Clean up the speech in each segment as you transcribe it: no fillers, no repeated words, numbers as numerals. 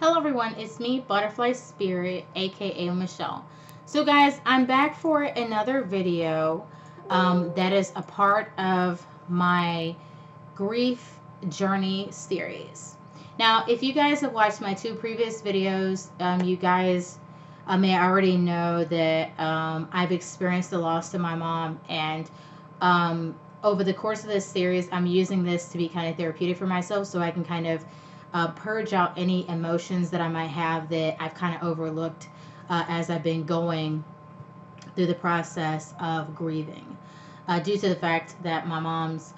Hello everyone, it's me, Butterfly Spirit, aka Michelle. So guys, I'm back for another video that is a part of my grief journey series. Now, if you guys have watched my two previous videos, you guys may already know that I've experienced the loss of my mom, and over the course of this series, I'm using this to be kind of therapeutic for myself so I can kind of purge out any emotions that I might have that I've kind of overlooked as I've been going through the process of grieving. Due to the fact that my mom's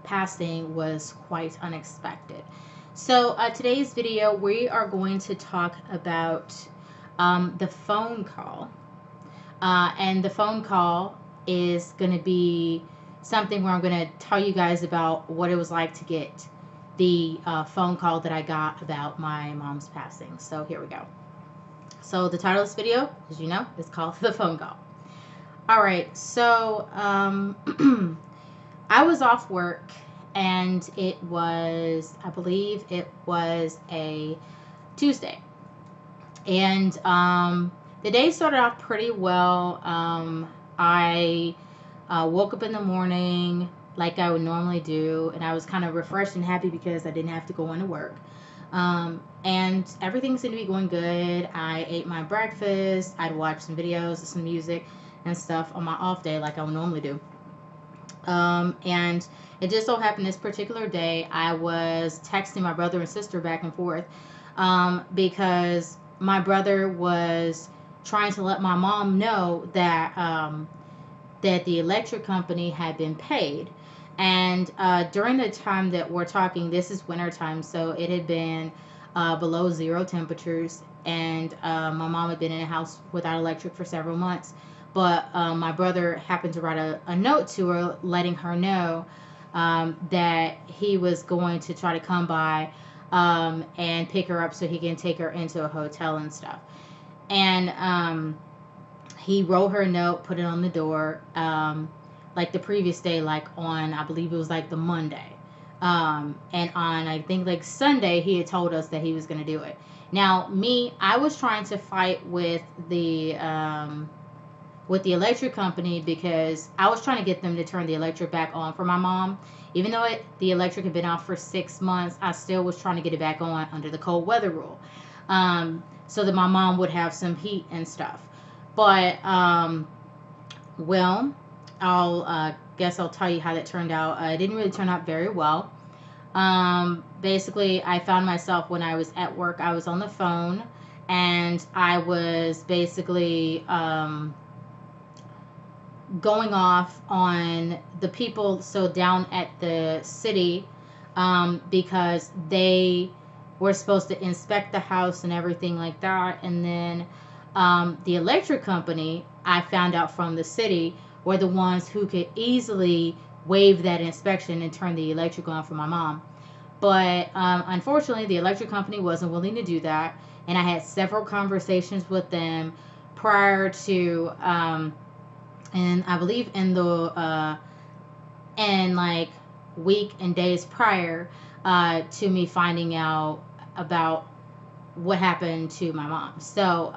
passing was quite unexpected. So, today's video, we are going to talk about the phone call. And the phone call is going to be something where I'm going to tell you guys about what it was like to get the phone call that I got about my mom's passing. So, here we go. So, the title of this video, as you know, is called The Phone Call. All right, so I was off work, and it was, I believe it was a Tuesday. And the day started off pretty well. I woke up in the morning like I would normally do, and I was kind of refreshed and happy because I didn't have to go into work. And everything seemed to be going good. I ate my breakfast, I'd watch some videos, some music, and stuff on my off day like I would normally do. And it just so happened this particular day I was texting my brother and sister back and forth because my brother was trying to let my mom know that that the electric company had been paid. And during the time that we're talking, this is winter time, so it had been below zero temperatures, and my mom had been in a house without electric for several months. But my brother happened to write a note to her letting her know that he was going to try to come by and pick her up so he can take her into a hotel and stuff. And he wrote her a note, put it on the door, like the previous day, like on, I believe it was like the Monday. And on, I think like Sunday, he had told us that he was going to do it. Now, me, I was trying to fight with the electric company because I was trying to get them to turn the electric back on for my mom. Even though the electric had been off for 6 months, I still was trying to get it back on under the cold weather rule, so that my mom would have some heat and stuff. But well, I'll guess I'll tell you how that turned out. It didn't really turn out very well. Basically, I found myself when I was at work, I was on the phone, and I was basically going off on the people so down at the city, because they were supposed to inspect the house and everything like that. And then the electric company, I found out from the city, were the ones who could easily waive that inspection and turn the electric on for my mom. But unfortunately, the electric company wasn't willing to do that. And I had several conversations with them prior to and I believe in the in like week and days prior to me finding out about what happened to my mom. So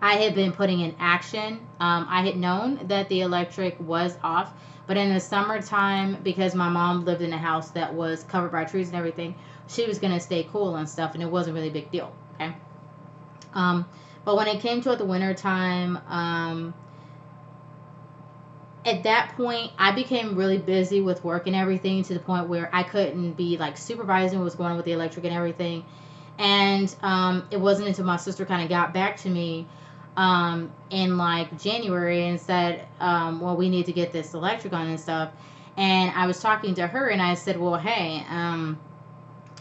I had been putting in action. I had known that the electric was off, but in the summertime, because my mom lived in a house that was covered by trees and everything, she was gonna stay cool and stuff, and it wasn't really a big deal. Okay. Um, but when it came to the winter time, at that point I became really busy with work and everything to the point where I couldn't be like supervising what was going on with the electric and everything. And it wasn't until my sister kind of got back to me in like January and said, well, we need to get this electric on and stuff. And I was talking to her and I said, well, hey, I'm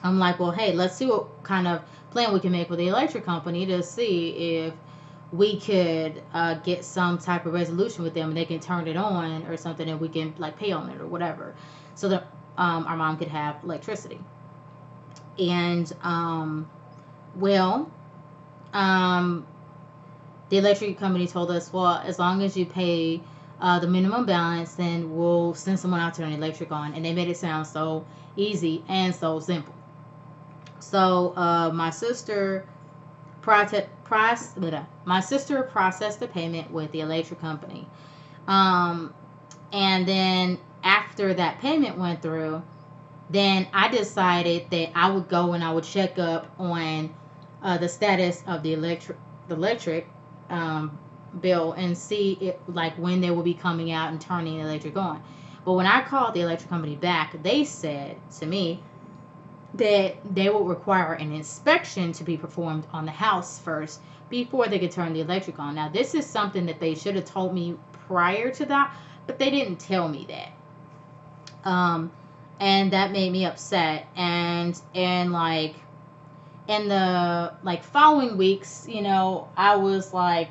like, well, hey, let's see what kind of plan we can make with the electric company to see if we could get some type of resolution with them and they can turn it on or something, and we can like pay on it or whatever, so that our mom could have electricity. And well, um, the electric company told us, well, as long as you pay the minimum balance, then we'll send someone out to turn the electric on. And they made it sound so easy and so simple. So my sister processed the payment with the electric company. Um, and then after that payment went through, then I decided that I would go and I would check up on the status of the electric um, bill and see it, like when they will be coming out and turning the electric on. But when I called the electric company back, they said to me that they would require an inspection to be performed on the house first before they could turn the electric on. Now, this is something that they should have told me prior to that, but they didn't tell me that. And that made me upset. And like in the like following weeks, I was like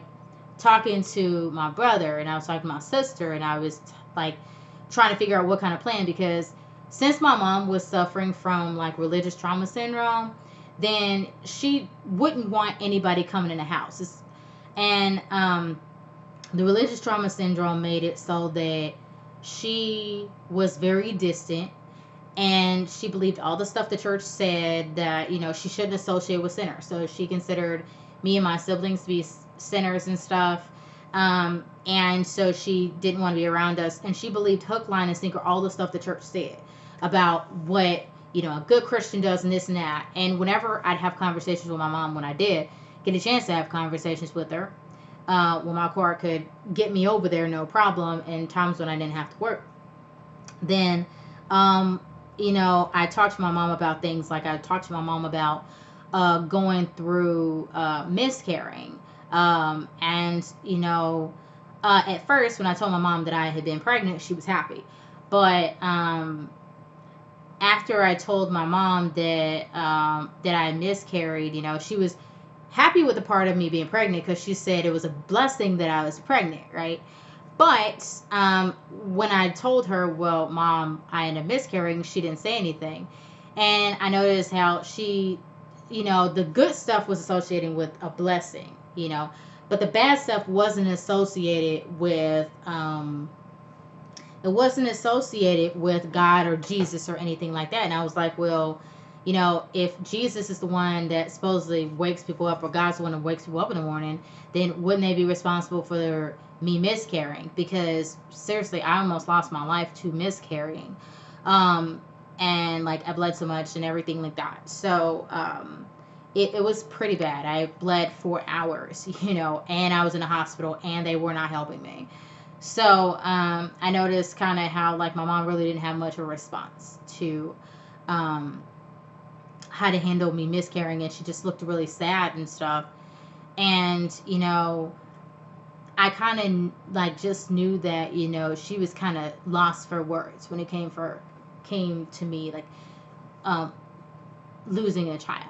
talking to my brother and I was talking to my sister and I was like trying to figure out what kind of plan, because since my mom was suffering from like religious trauma syndrome, then she wouldn't want anybody coming in the house. And the religious trauma syndrome made it so that she was very distant, and she believed all the stuff the church said, that she shouldn't associate with sinners. So she considered me and my siblings to be sinners and stuff. And so she didn't want to be around us, and she believed hook, line, and sinker all the stuff the church said about what a good Christian does and this and that. And whenever I'd have conversations with my mom, when I did get a chance to have conversations with her, when my car could get me over there no problem, and times when I didn't have to work, then I talked to my mom about things like I talked to my mom about going through miscarrying. And at first when I told my mom that I had been pregnant, she was happy. But after I told my mom that I miscarried, she was happy with the part of me being pregnant, because she said it was a blessing that I was pregnant, right? But when I told her, well, Mom, I ended up miscarrying, she didn't say anything. And I noticed how she, the good stuff was associated with a blessing, but the bad stuff wasn't associated with, God or Jesus or anything like that. And I was like, well, if Jesus is the one that supposedly wakes people up, or God's the one that wakes people up in the morning, then wouldn't they be responsible for me miscarrying? Because seriously, I almost lost my life to miscarrying. And like I bled so much and everything like that. So it was pretty bad. I bled for hours, and I was in the hospital and they were not helping me. So I noticed kind of how like my mom really didn't have much of a response to how to handle me miscarrying, and she just looked really sad and stuff. And I kind of like just knew that she was kind of lost for words when it came to me, like losing a child,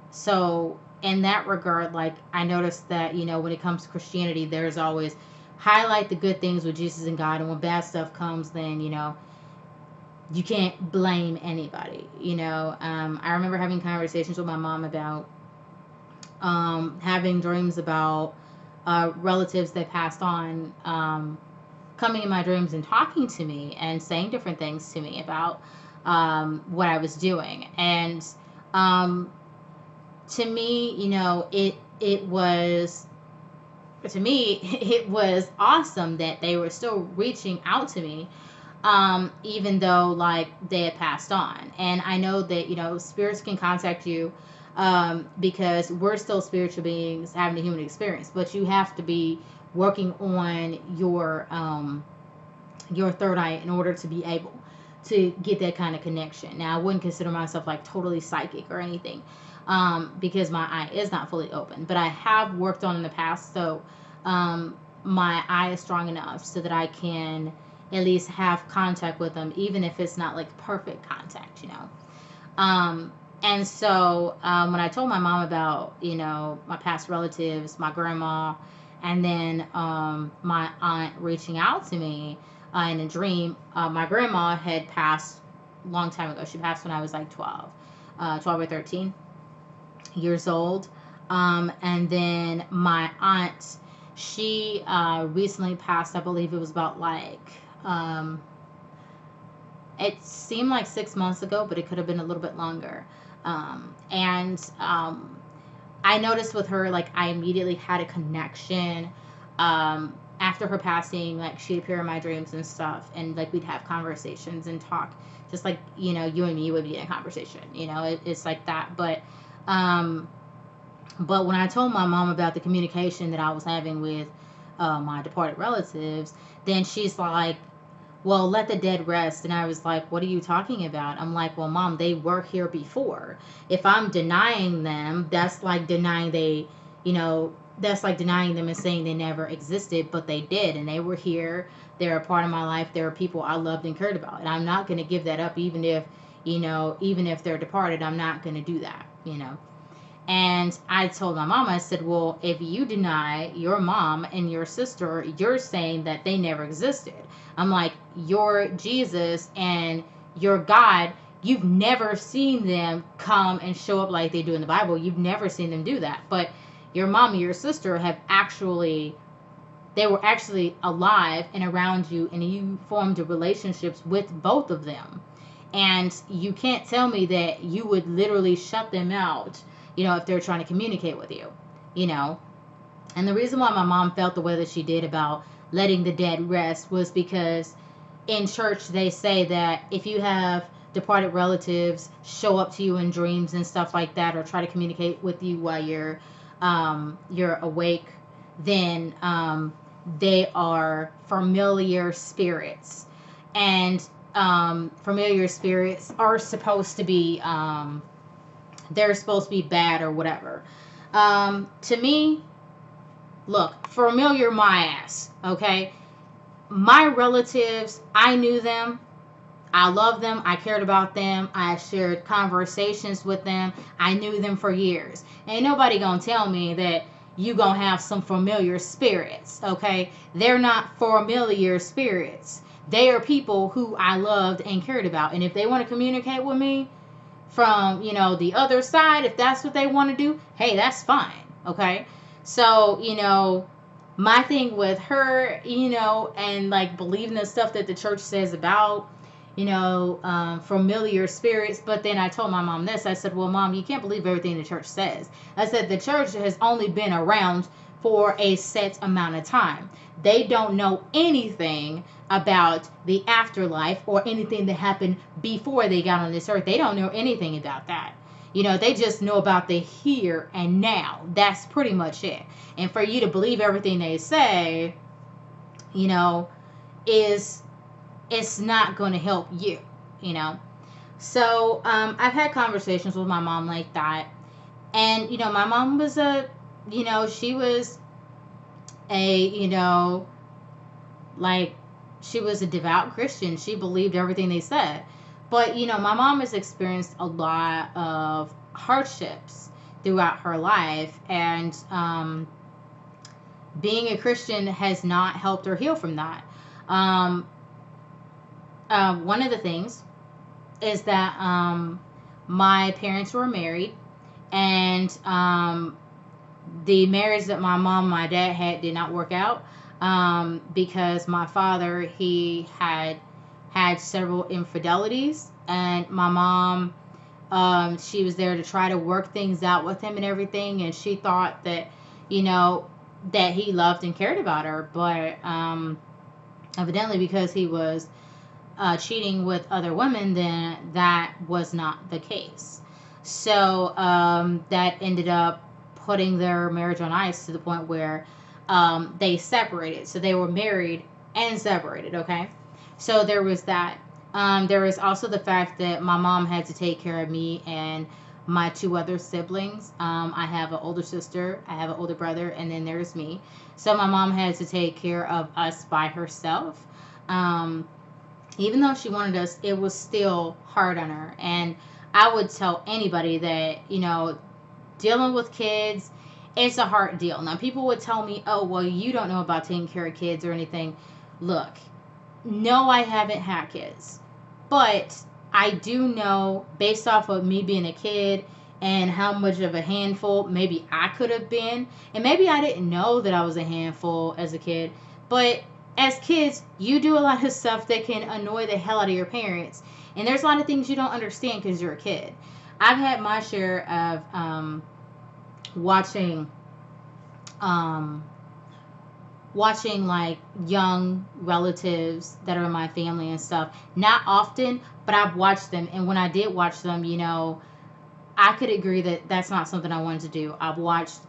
so in that regard, like I noticed that when it comes to Christianity, there's always highlight the good things with Jesus and God, and when bad stuff comes, then you can't blame anybody. I remember having conversations with my mom about having dreams about relatives that passed on, coming in my dreams and talking to me and saying different things to me about what I was doing. And to me, it was to me it was awesome that they were still reaching out to me, even though like they had passed on. And I know that spirits can contact you, because we're still spiritual beings having a human experience, but you have to be working on your third eye in order to be able to get that kind of connection. Now, I wouldn't consider myself like totally psychic or anything, because my eye is not fully open, but I have worked on in the past, so my eye is strong enough so that I can at least have contact with them, even if it's not like perfect contact. And so when I told my mom about my past relatives, my grandma, and then my aunt reaching out to me in a dream, my grandma had passed a long time ago. She passed when I was like 12 or 13 years old. And then my aunt, she recently passed. I believe it was about like It seemed like 6 months ago, but it could have been a little bit longer. And I noticed with her, like, I immediately had a connection. After her passing, like, she'd appear in my dreams and stuff, and like we'd have conversations and talk, just like, you and me would be in a conversation. It's like that. Um, but when I told my mom about the communication that I was having with my departed relatives, then she's like, well, let the dead rest. And I was like, what are you talking about? I'm like, well, Mom, they were here before. If I'm denying them, you know, that's like denying them and saying they never existed, but they did. And they were here. They're a part of my life. They're people I loved and cared about. And I'm not going to give that up, even if they're departed. I'm not going to do that. And I told my mom, I said, well, if you deny your mom and your sister, you're saying that they never existed. I'm like, your Jesus and your God, you've never seen them come and show up like they do in the Bible. You've never seen them do that. But your mom and your sister they were actually alive and around you, and you formed relationships with both of them. And you can't tell me that you would literally shut them out, if they're trying to communicate with you. And the reason why my mom felt the way that she did about letting the dead rest was because in church they say that if you have departed relatives show up to you in dreams and stuff like that, or try to communicate with you while you're awake, then they are familiar spirits. And familiar spirits are supposed to be they're supposed to be bad or whatever. To me, look, familiar my ass, okay? My relatives, I knew them. I loved them. I cared about them. I shared conversations with them. I knew them for years. Ain't nobody gonna tell me that you gonna have some familiar spirits, okay? They're not familiar spirits. They are people who I loved and cared about. And if they want to communicate with me from, the other side, if that's what they want to do, hey, that's fine, okay? So, my thing with her, and like believing the stuff that the church says about, familiar spirits. But then I told my mom this. I said, well, Mom, you can't believe everything the church says. I said, the church has only been around for a set amount of time. They don't know anything about the afterlife or anything that happened before they got on this earth. They don't know anything about that. They just know about the here and now. That's pretty much it. And for you to believe everything they say, it's not going to help you. So I've had conversations with my mom like that. And, my mom was she was she was a devout Christian. She believed everything they said. But, my mom has experienced a lot of hardships throughout her life. And being a Christian has not helped her heal from that. One of the things is that my parents were married. And the marriage that my mom and my dad had did not work out. Because my father, he had several infidelities, and my mom, she was there to try to work things out with him and everything, and she thought that, that he loved and cared about her, but evidently because he was cheating with other women, then that was not the case. So that ended up putting their marriage on ice to the point where they separated. So they were married and separated, okay? So there was that. There was also the fact that my mom had to take care of me and my two other siblings. I have an older sister, I have an older brother, and then there's me. So my mom had to take care of us by herself. Even though she wanted us, it was still hard on her. And I would tell anybody that, dealing with kids, it's a hard deal. Now, people would tell me, oh, well, you don't know about taking care of kids or anything. Look, no, I haven't had kids. But I do know, based off of me being a kid and how much of a handful maybe I could have been, and maybe I didn't know that I was a handful as a kid, but as kids, you do a lot of stuff that can annoy the hell out of your parents. And there's a lot of things you don't understand because you're a kid. I've had my share of watching um, watching like young relatives that are in my family and stuff. Not often, but I've watched them. And when I did watch them, I could agree that that's not something I wanted to do. I've watched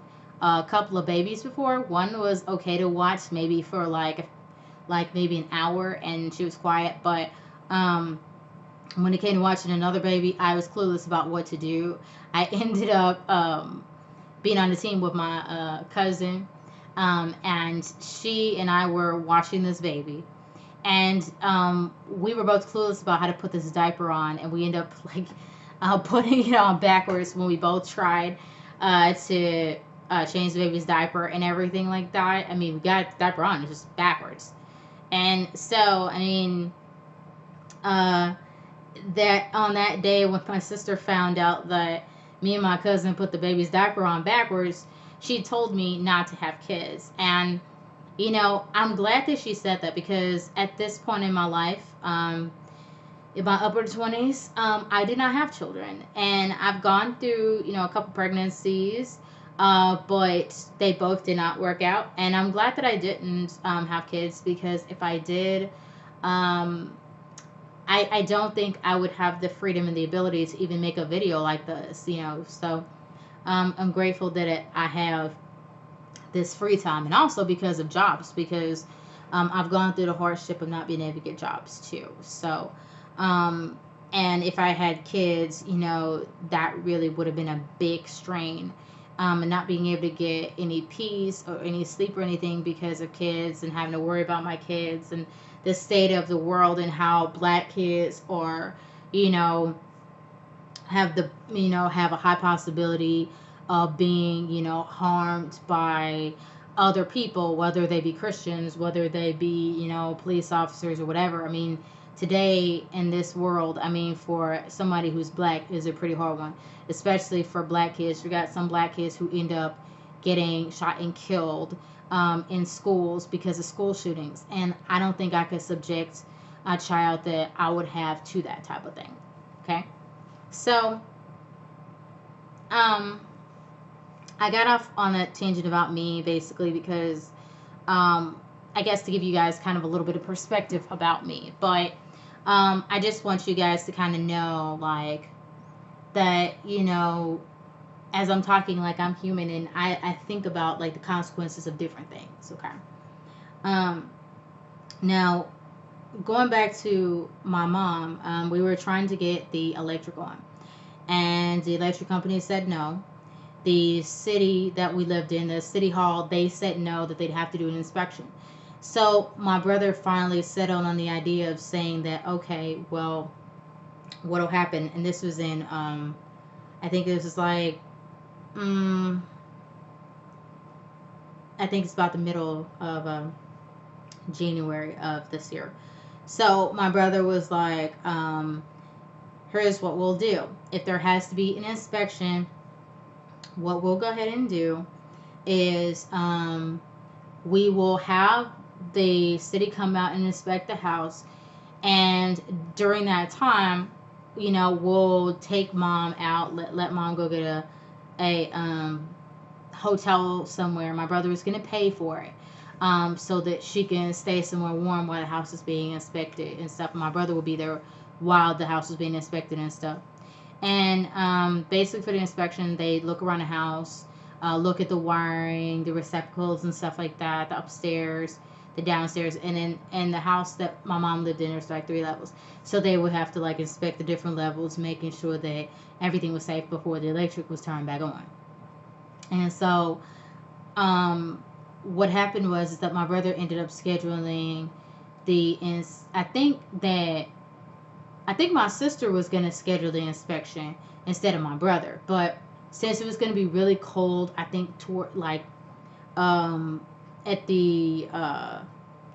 a couple of babies before. One was okay to watch, maybe for like maybe an hour, and she was quiet. But when it came to watching another baby, I was clueless about what to do. I ended up being on the team with my cousin, and she and I were watching this baby, and we were both clueless about how to put this diaper on, and we ended up like putting it on backwards when we both tried to change the baby's diaper and everything like that. I mean, we got the diaper on, it's just backwards. And so, I mean, uh, that on that day when my sister found out that me and my cousin put the baby's diaper on backwards, she told me not to have kids. And, I'm glad that she said that because at this point in my life, in my upper 20s, I did not have children. And I've gone through, a couple pregnancies, but they both did not work out. And I'm glad that I didn't have kids because if I did, um, I don't think I would have the freedom and the ability to even make a video like this. So I'm grateful that I have this free time, and also because of jobs, because I've gone through the hardship of not being able to get jobs too. So, um, and if I had kids, that really would have been a big strain. And not being able to get any peace or any sleep or anything because of kids and having to worry about my kids and the state of the world and how black kids are, you know, have a high possibility of being, harmed by other people, whether they be Christians, whether they be, police officers or whatever. I mean, today in this world, I mean, for somebody who's black is a pretty hard one, especially for black kids. You got some black kids who end up getting shot and killed in schools because of school shootings. And I don't think I could subject a child that I would have to that type of thing. Okay. So, um, I got off on a tangent about me basically because, I guess to give you guys kind of a little bit of perspective about me. But I just want you guys to kind of know, like, that, as I'm talking, like, I'm human and I think about, like, the consequences of different things, okay? Um, Now, going back to my mom, we were trying to get the electric on, and the electric company said no. The city that we lived in, the city hall, they said no, that they'd have to do an inspection. So my brother finally settled on the idea of saying that, okay, well, what'll happen? And this was in, I think this was like, um, I think it's about the middle of January of this year. So my brother was like, here's what we'll do. If there has to be an inspection, what we'll go ahead and do is we will have the city come out and inspect the house. And during that time, we'll take mom out, let mom go get a hotel somewhere. My brother is going to pay for it so that she can stay somewhere warm while the house is being inspected and stuff. My brother will be there while the house is being inspected and stuff. And basically for the inspection, they look around the house, look at the wiring, the receptacles and stuff like that, the upstairs, the downstairs, and then and the house that my mom lived in, there's like 3 levels. So they would have to like inspect the different levels, making sure that everything was safe before the electric was turned back on. And so what happened was is that my brother ended up scheduling I think that I think my sister was going to schedule the inspection instead of my brother. But since it was going to be really cold, I think toward um at the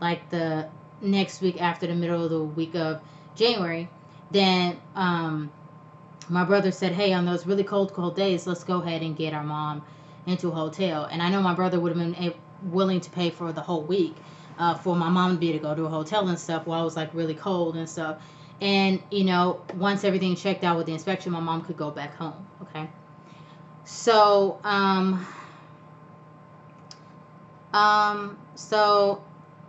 like the next week after the middle of the week of January, then my brother said, "Hey, on those really cold days, let's go ahead and get our mom into a hotel." And I know my brother would have been willing to pay for the whole week, for my mom to be able to go to a hotel and stuff while it was like really cold and stuff. And once everything checked out with the inspection, my mom could go back home. Okay. So so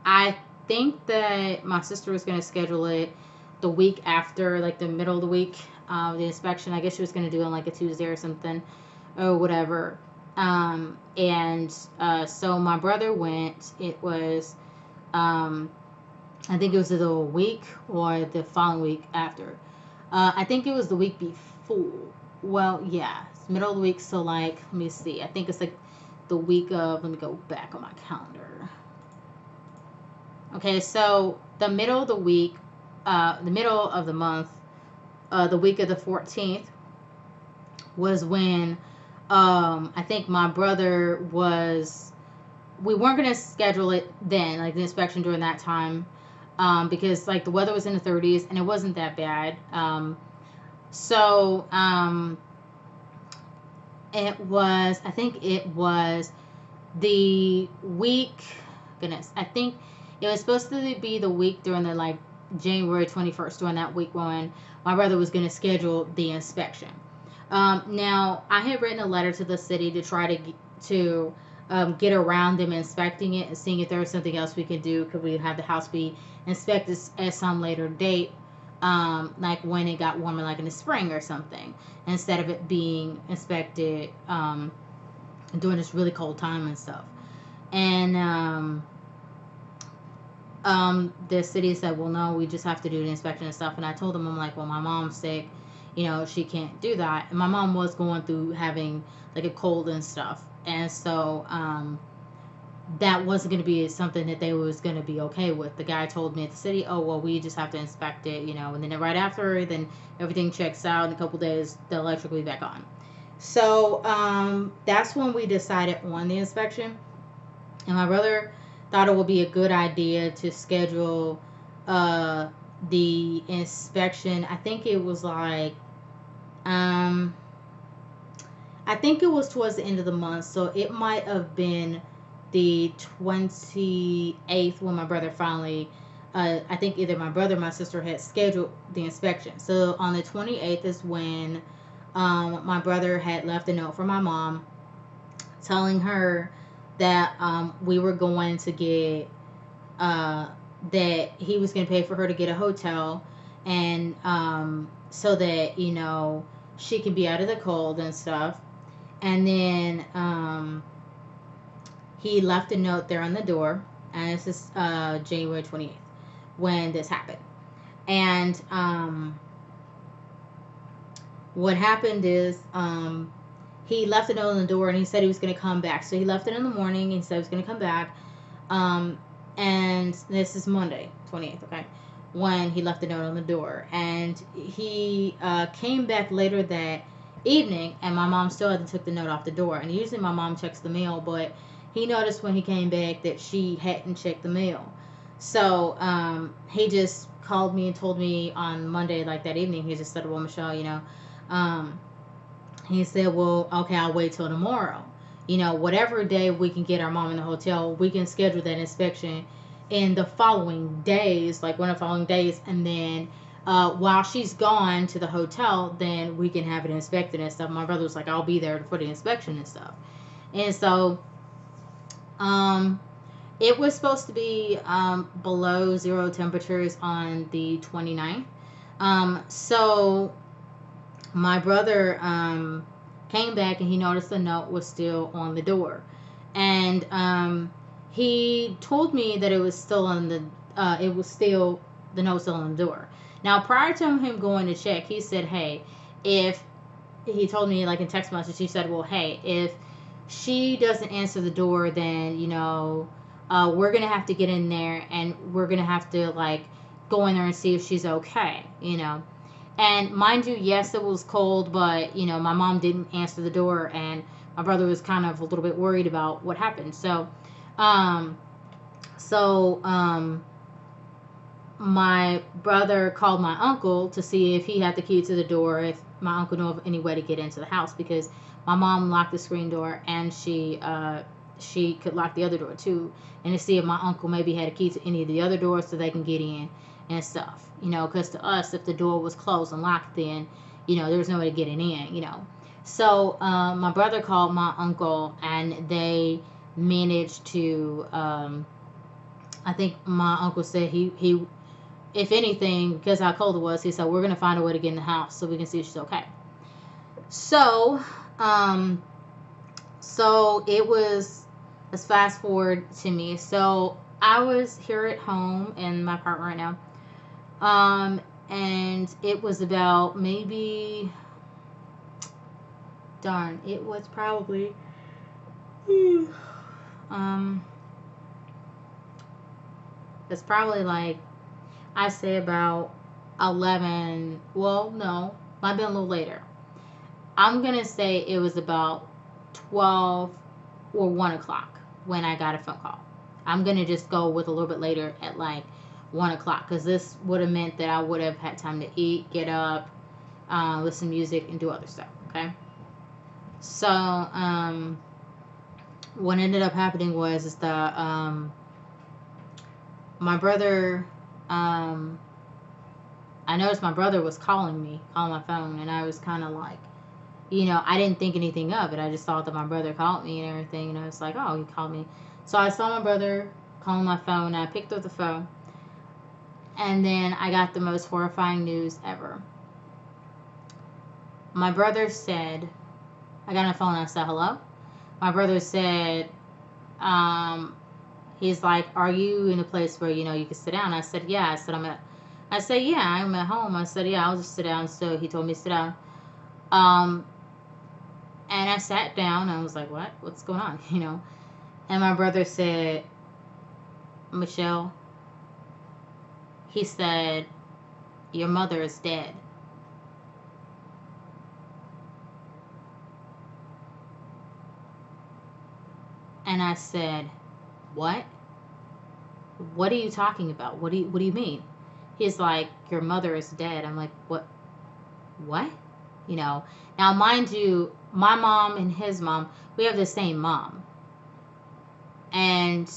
I think that my sister was gonna schedule it the week after, like the middle of the week, the inspection. I guess she was gonna do it on like a Tuesday or something, or whatever. And so my brother went. It was, I think it was the week or the following week after. I think it was the week before. Well, yeah, it's middle of the week. So like, let me see. I think it's like the week of. Let me go back on my calendar. Okay, so the middle of the week, the middle of the month, the week of the 14th was when I think my brother was. We weren't gonna schedule it then, like the inspection during that time, because like the weather was in the 30s and it wasn't that bad. So it was. I think it was the week. Goodness, I think it was supposed to be the week during the like January 21st, during that week when my brother was going to schedule the inspection. Now, I had written a letter to the city to try to get around them inspecting it and seeing if there was something else we could do. Could we have the house be inspected at some later date, like when it got warmer, like in the spring or something, instead of it being inspected during this really cold time and stuff. And the city said, well, no, we just have to do the inspection and stuff. And I told them, I'm like, well, my mom's sick, she can't do that. And my mom was going through having like a cold and stuff. And so that wasn't going to be something that they was going to be okay with. The guy told me at the city, oh, well, we just have to inspect it, and then right after, then everything checks out. In a couple days, the electric will be back on. So that's when we decided on the inspection. And my brother thought it would be a good idea to schedule the inspection. I think it was like, I think it was towards the end of the month. So it might have been the 28th when my brother finally, I think either my brother or my sister had scheduled the inspection. So on the 28th is when my brother had left a note for my mom telling her that we were going to get, that he was going to pay for her to get a hotel, and so that, she could be out of the cold and stuff. And then he left a note there on the door, and this is January 28th when this happened. And what happened is he left a note on the door, and he said he was going to come back. So he left it in the morning, and he said he was going to come back. And this is Monday, 28th, okay, when he left the note on the door. And he came back later that evening, and my mom still hadn't took the note off the door. And usually my mom checks the mail, but he noticed when he came back that she hadn't checked the mail. So he just called me and told me on Monday, like that evening, he just said, well, Michelle, he said, well, okay, I'll wait till tomorrow. Whatever day we can get our mom in the hotel, we can schedule that inspection in the following days, like one of the following days. And then while she's gone to the hotel, then we can have it inspected and stuff. My brother was like, I'll be there for the inspection and stuff. And so it was supposed to be below 0 temperatures on the 29th. So my brother came back, and he noticed the note was still on the door. And he told me that it was still on the, the note still on the door. Now, prior to him going to check, he said, hey, if, he told me like in text message, he said, well, hey, if she doesn't answer the door, then, we're going to have to get in there, and we're going to have to like go in there and see if she's okay, And mind you, yes, it was cold, but, my mom didn't answer the door, and my brother was kind of a little bit worried about what happened. So, my brother called my uncle to see if he had the key to the door, if my uncle knew of any way to get into the house, because my mom locked the screen door, and she she could lock the other door too, and to see if my uncle maybe had a key to any of the other doors so they can get in and stuff. Because to us, if the door was closed and locked, then there was no way to get it in. So my brother called my uncle, and they managed to. I think my uncle said he if anything, because how cold it was, he said, we're going to find a way to get in the house so we can see if she's okay. So, it was, let's fast forward to me. So I was here at home in my apartment right now. And it was about maybe, it was probably, it's probably like, I say about 11, well, no, might have been a little later. I'm going to say it was about 12 or 1 o'clock when I got a phone call. I'm going to just go with a little bit later at like 1 o'clock, because this would have meant that I would have had time to eat, get up, listen to music, and do other stuff, okay? So, what ended up happening was that my brother, I noticed my brother was calling me on my phone, and I was kind of like, I didn't think anything of it. I just thought that my brother called me and everything, and I was like, oh, he called me. So I saw my brother calling my phone, and I picked up the phone, and then I got the most horrifying news ever. My brother said, I got on the phone and I said, hello? My brother said, he's like, are you in a place where, you can sit down? I said, yeah. I said, yeah, I'm at home. I said, yeah, I'll just sit down. So he told me to sit down. And I sat down. I was like, what? What's going on? And my brother said, Michelle, he said, your mother is dead. And I said, what? What are you talking about? What do you mean? He's like, your mother is dead. I'm like, what? Now, mind you, my mom and his mom, we have the same mom. And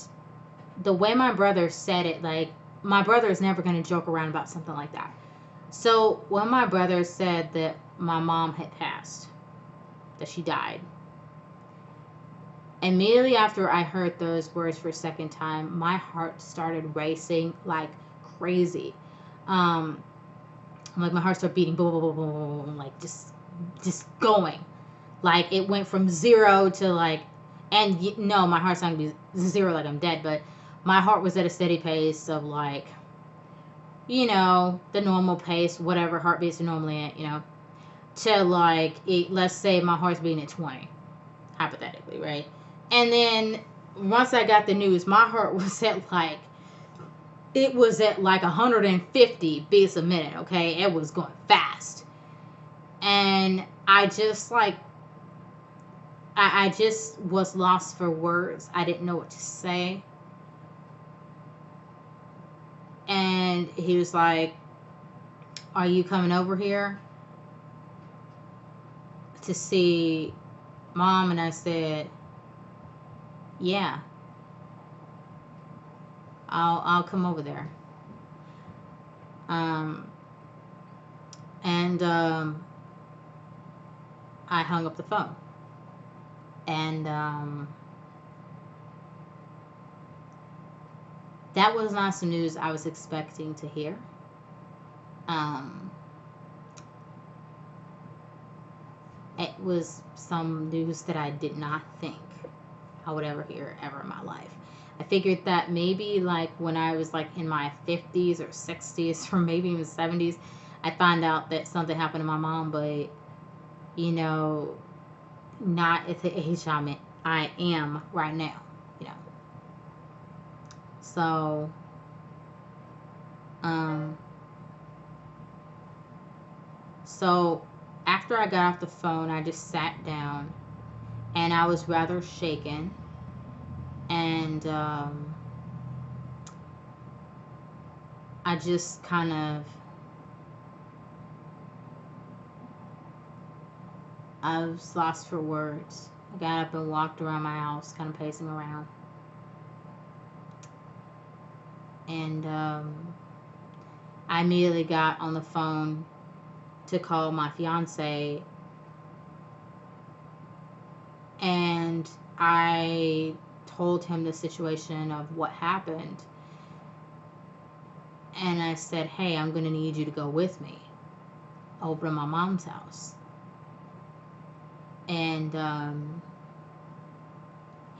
the way my brother said it, like, my brother is never going to joke around about something like that. So when my brother said that my mom had passed, that she died, immediately after I heard those words for a second time, my heart started racing like crazy. Like my heart started beating, boom, boom, boom, boom, boom, like just going. Like it went from 0 to like, and no, my heart's not gonna be 0 like I'm dead, but my heart was at a steady pace of like, the normal pace, whatever heartbeats are normally at, to like, let's say my heart's beating at 20, hypothetically, right? And then once I got the news, my heart was at like, it was at like 150 beats a minute, okay? It was going fast. And I just like, I just was lost for words. I didn't know what to say. And he was like, are you coming over here to see Mom? And I said, yeah, I'll come over there. And I hung up the phone. And that was not some news I was expecting to hear. It was some news that I did not think I would ever hear ever in my life. I figured that maybe like when I was like in my 50s or 60s or maybe even 70s, I'd find out that something happened to my mom, but not at the age I am right now, So, so after I got off the phone, I just sat down, and I was rather shaken, and I just kind of, I was lost for words, I got up and walked around my house, kind of pacing around. And I immediately got on the phone to call my fiance, and I told him the situation of what happened. And I said, hey, I'm going to need you to go with me over to my mom's house. And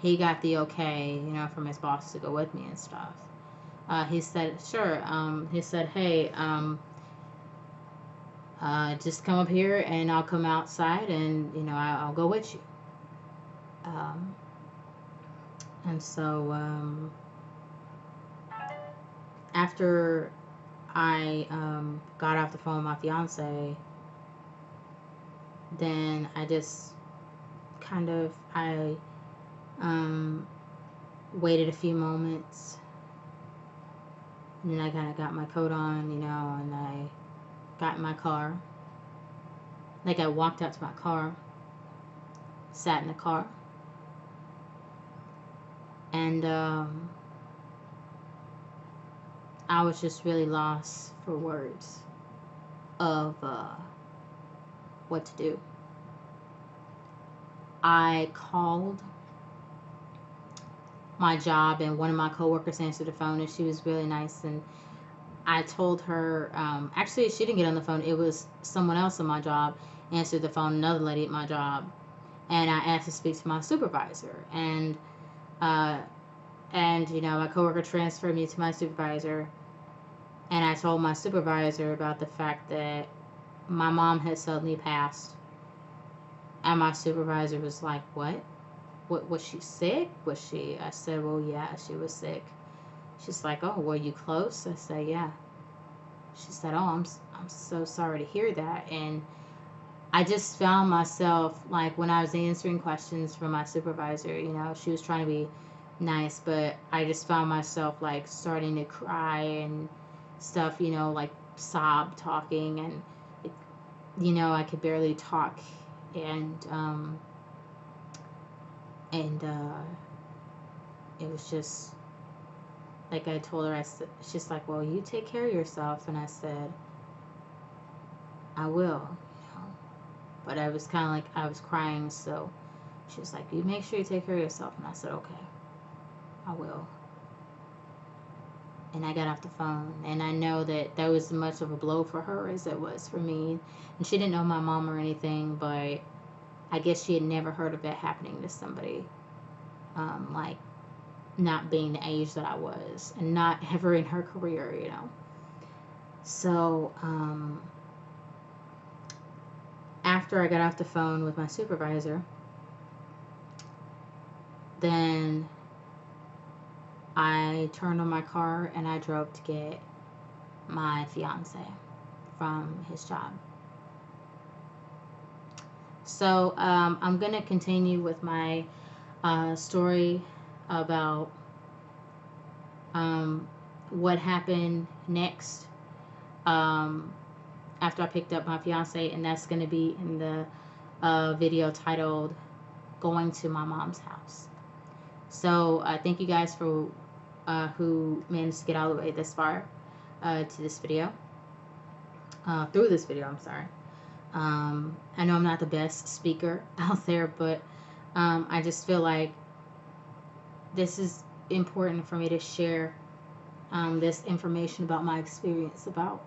he got the okay, from his boss to go with me and stuff. He said, sure. He said, hey, just come up here and I'll come outside and, I'll go with you. And so after I got off the phone with my fiance, then I just I waited a few moments, and then I kind of got my coat on, and I got in my car. Like, I walked out to my car, sat in the car, and I was just really lost for words of what to do. I called my job, and one of my coworkers answered the phone, and she was really nice. And I told her, actually, she didn't get on the phone. It was someone else in my job answered the phone, another lady at my job, and I asked to speak to my supervisor. And my coworker transferred me to my supervisor, and I told my supervisor about the fact that my mom had suddenly passed. And my supervisor was like, what? What, was she sick? I said, well, yeah, she was sick. She's like, oh, were you close? I said, yeah. She said, oh, I'm so sorry to hear that. And I just found myself, like, when I was answering questions from my supervisor, she was trying to be nice, but I just found myself, like, starting to cry and stuff, like sob talking, and I could barely talk. And it was just like, I told her, she's like, well, you take care of yourself. And I said, I will, but I was kind of like, I was crying. So she was like, you make sure you take care of yourself. And I said, okay, I will. And I got off the phone, and I know that was as much of a blow for her as it was for me. And she didn't know my mom or anything, but I guess she had never heard of that happening to somebody, like, not being the age that I was, and not ever in her career, So, after I got off the phone with my supervisor, then I turned on my car and I drove to get my fiance from his job. So I'm going to continue with my story about what happened next after I picked up my fiance, and that's going to be in the video titled Going to My Mom's House. So thank you guys for who managed to get all the way this far to this video, through this video, I'm sorry. I know I'm not the best speaker out there, but I just feel like this is important for me to share this information about my experience about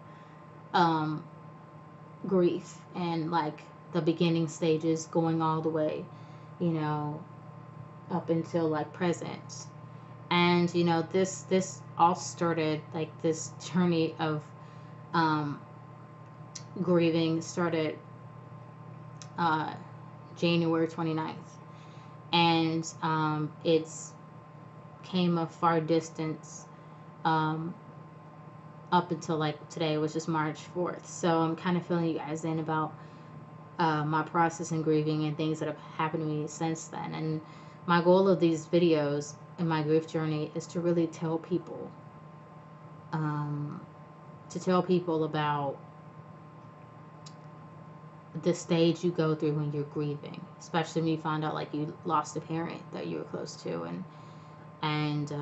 grief, and like the beginning stages going all the way, up until like present. And this all started, like, this journey of grieving started January 29th, and it's came a far distance up until like today, which is March 4th. So I'm kind of filling you guys in about my process in grieving and things that have happened to me since then. And my goal of these videos in my grief journey is to really tell people about the stage you go through when you're grieving, especially when you find out like you lost a parent that you were close to, and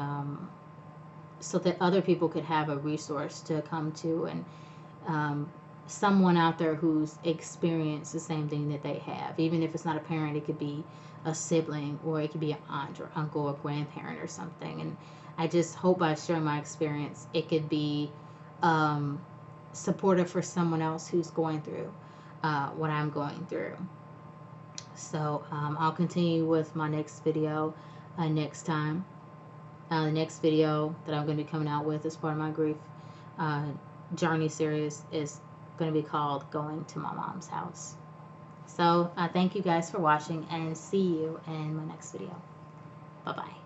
so that other people could have a resource to come to, and um, someone out there who's experienced the same thing that they have. Even if it's not a parent, it could be a sibling, or it could be an aunt or uncle or grandparent or something. And I just hope by sharing my experience, it could be um, supportive for someone else who's going through what I'm going through. So I'll continue with my next video next time. The next video that I'm going to be coming out with as part of my grief uh, journey series is going to be called Going to My Mom's House. So thank you guys for watching, and see you in my next video. Bye bye.